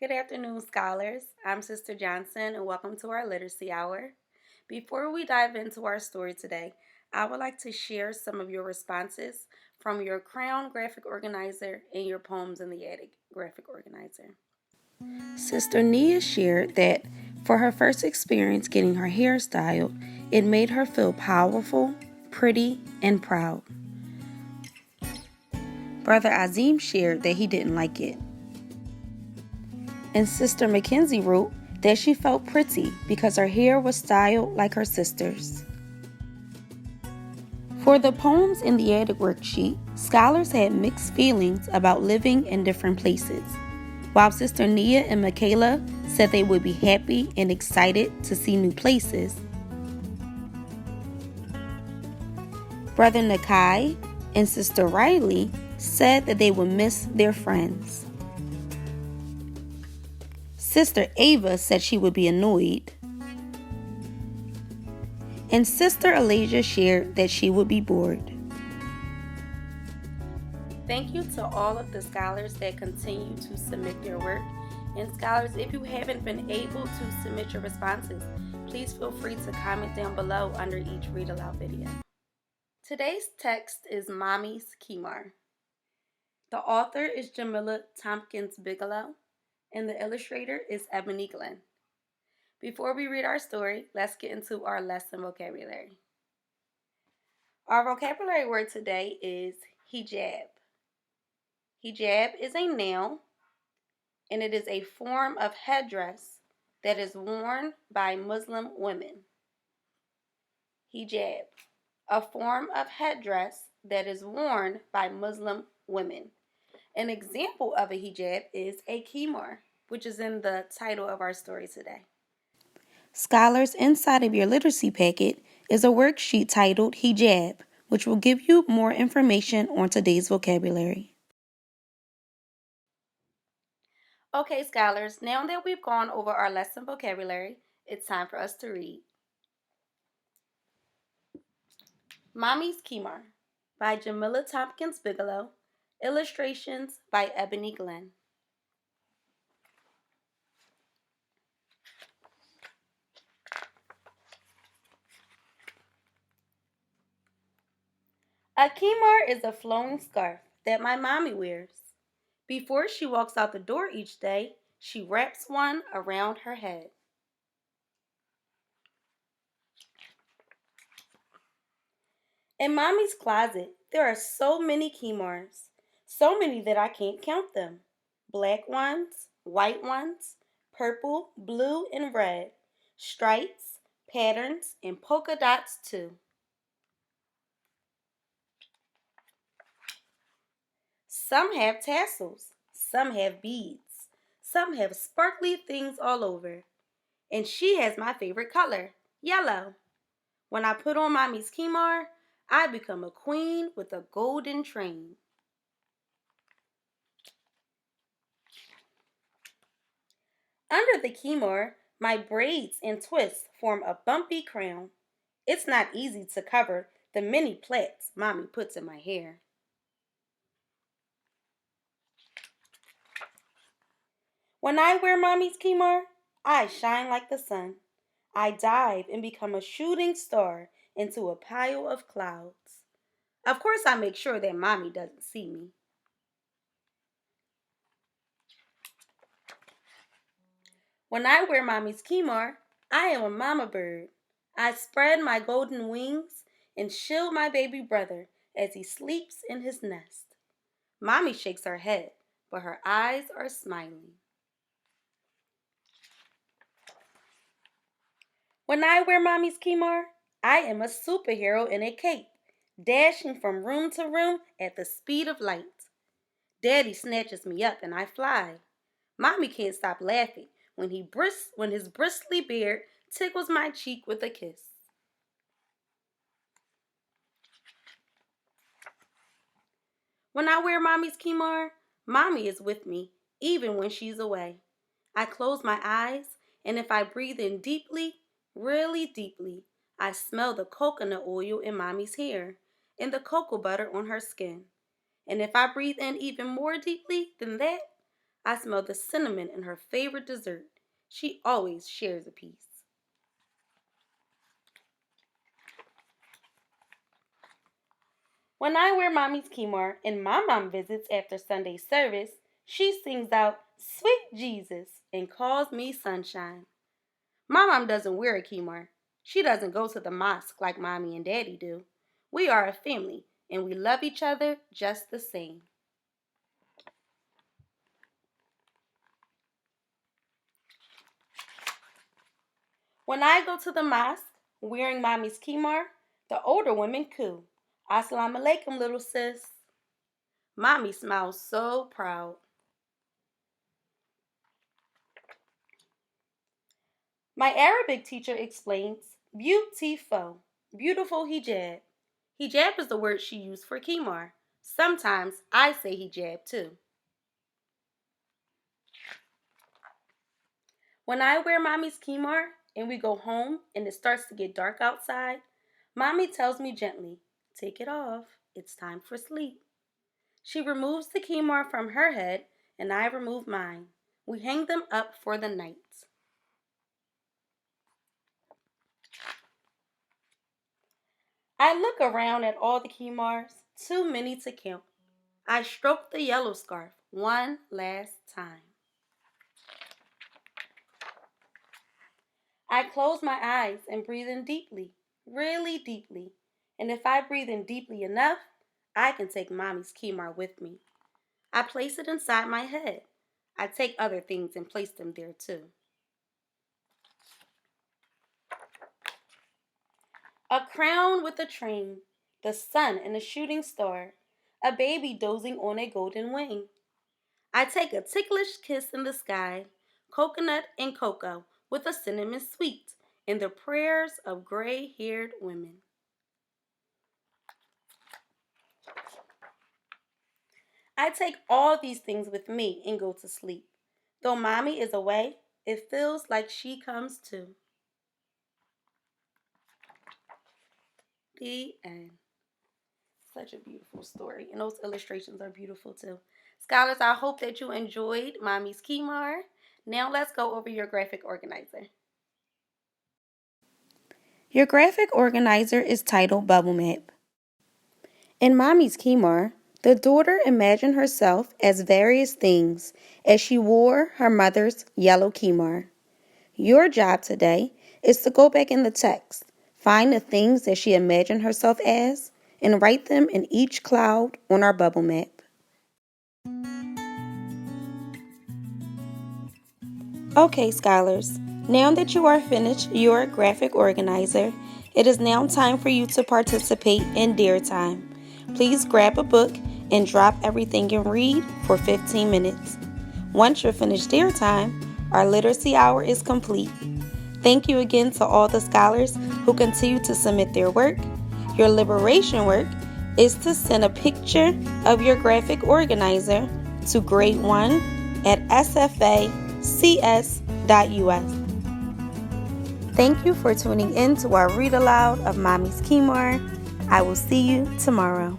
Good afternoon, scholars. I'm Sister Johnson, and welcome to our Literacy Hour. Before we dive into our story today, I would like to share some of your responses from your Crown graphic organizer and your Poems in the Attic graphic organizer. Sister Nia shared that for her first experience getting her hair styled, it made her feel powerful, pretty, and proud. Brother Azim shared that he didn't like it. And Sister Mackenzie wrote that she felt pretty because her hair was styled like her sister's. For the Poems in the Attic worksheet, scholars had mixed feelings about living in different places. While Sister Nia and Michaela said they would be happy and excited to see new places, Brother Nakai and Sister Riley said that they would miss their friends. Sister Ava said she would be annoyed. And Sister Alasia shared that she would be bored. Thank you to all of the scholars that continue to submit their work. And scholars, if you haven't been able to submit your responses, please feel free to comment down below under each Read Aloud video. Today's text is Mommy's Khimar. The author is Jamilah Thompkins-Bigelow, and the illustrator is Ebony Glenn. Before we read our story, let's get into our lesson vocabulary. Our vocabulary word today is hijab. Hijab is a noun, and it is a form of headdress that is worn by Muslim women. Hijab, a form of headdress that is worn by Muslim women. An example of a hijab is a khimar, which is in the title of our story today. Scholars, inside of your literacy packet is a worksheet titled Hijab, which will give you more information on today's vocabulary. Okay, scholars, now that we've gone over our lesson vocabulary, it's time for us to read. Mommy's Khimar by Jamilah Thompkins-Bigelow, illustrations by Ebony Glenn. A khimar is a flowing scarf that my mommy wears. Before she walks out the door each day, she wraps one around her head. In Mommy's closet, there are so many khimars, so many that I can't count them. Black ones, white ones, purple, blue, and red, stripes, patterns, and polka dots too. Some have tassels, some have beads, some have sparkly things all over. And she has my favorite color, yellow. When I put on Mommy's khimar, I become a queen with a golden train. Under the khimar, my braids and twists form a bumpy crown. It's not easy to cover the many plaits Mommy puts in my hair. When I wear Mommy's khimar, I shine like the sun. I dive and become a shooting star into a pile of clouds. Of course, I make sure that Mommy doesn't see me. When I wear Mommy's khimar, I am a mama bird. I spread my golden wings and shield my baby brother as he sleeps in his nest. Mommy shakes her head, but her eyes are smiling. When I wear Mommy's khimar, I am a superhero in a cape, dashing from room to room at the speed of light. Daddy snatches me up and I fly. Mommy can't stop laughing when his bristly beard tickles my cheek with a kiss. When I wear Mommy's khimar, Mommy is with me, even when she's away. I close my eyes, and if I breathe in deeply, really deeply, I smell the coconut oil in Mommy's hair and the cocoa butter on her skin. And if I breathe in even more deeply than that, I smell the cinnamon in her favorite dessert. She always shares a piece. When I wear Mommy's Khimar and my mom visits after Sunday service, she sings out, "Sweet Jesus," and calls me sunshine. My mom doesn't wear a Khimar. She doesn't go to the mosque like Mommy and Daddy do. We are a family, and we love each other just the same. When I go to the mosque wearing Mommy's Khimar, the older women coo. Assalamu alaikum, little sis. Mommy smiles so proud. My Arabic teacher explains, beautiful, beautiful hijab. Hijab is the word she used for Khimar. Sometimes I say hijab too. When I wear Mommy's Khimar and we go home and it starts to get dark outside, Mommy tells me gently, "Take it off. It's time for sleep." She removes the Khimar from her head and I remove mine. We hang them up for the night. I look around at all the Khimars, too many to count. I stroke the yellow scarf one last time. I close my eyes and breathe in deeply, really deeply. And if I breathe in deeply enough, I can take Mommy's Khimar with me. I place it inside my head. I take other things and place them there too. A crown with a train, the sun and a shooting star, a baby dozing on a golden wing. I take a ticklish kiss in the sky, coconut and cocoa with a cinnamon sweet, and the prayers of gray-haired women. I take all these things with me and go to sleep. Though Mommy is away, it feels like she comes too. The end. Such a beautiful story. And those illustrations are beautiful too. Scholars, I hope that you enjoyed Mommy's Khimar. Now let's go over your graphic organizer. Your graphic organizer is titled Bubble Map. In Mommy's Khimar, the daughter imagined herself as various things as she wore her mother's yellow Khimar. Your job today is to go back in the text, find the things that she imagined herself as, and write them in each cloud on our bubble map. Okay, scholars, now that you are finished your graphic organizer, it is now time for you to participate in Dare Time. Please grab a book and drop everything and read for 15 minutes. Once you're finished Dare Time, our literacy hour is complete. Thank you again to all the scholars who continue to submit their work. Your liberation work is to send a picture of your graphic organizer to grade 1 at sfacs.us. Thank you for tuning in to our read aloud of Mommy's Khimar. I will see you tomorrow.